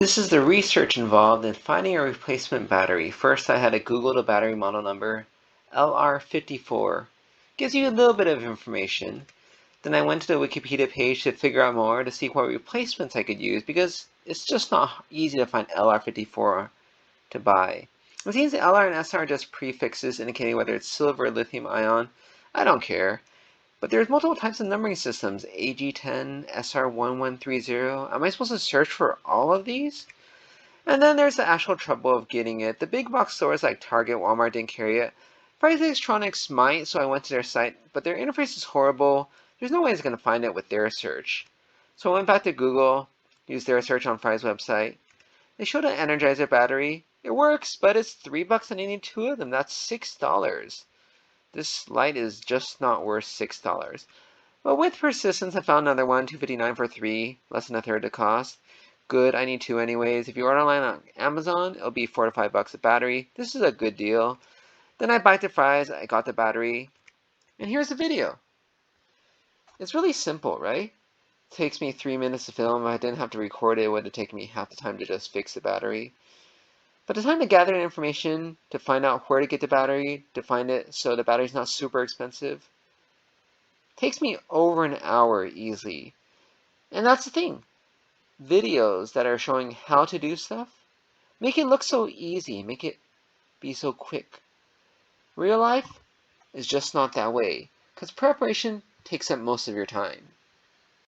This is the research involved in finding a replacement battery. First, I had to Google the battery model number, LR54. Gives you a little bit of information. Then I went to the Wikipedia page to figure out more to see what replacements I could use because it's just not easy to find LR54 to buy. It seems the LR and SR are just prefixes indicating whether it's silver or lithium ion. I don't care. But there's multiple types of numbering systems, AG10, SR1130. Am I supposed to search for all of these? And then there's the actual trouble of getting it. The big box stores like Target, Walmart didn't carry it. Fry's Electronics might, so I went to their site, but their interface is horrible. There's no way it's going to find it with their search. So I went back to Google, used their search on Fry's website. They showed an Energizer battery. It works, but it's $3 and I need two of them. That's $6. This light is just not worth $6. But with persistence, I found another one, $2.59 for three, less than a third the cost. Good, I need two anyways. If you order online on Amazon, it'll be $4 to $5 a battery. This is a good deal. Then I biked to Fry's, I got the battery, and here's the video. It's really simple, right? It takes me 3 minutes to film. If I didn't have to record it, it would have taken me half the time to just fix the battery. But the time to gather information, to find out where to get the battery, to find it so the battery's not super expensive, takes me over an hour easily. And that's the thing. Videos that are showing how to do stuff make it look so easy, make it be so quick. Real life is just not that way, because preparation takes up most of your time.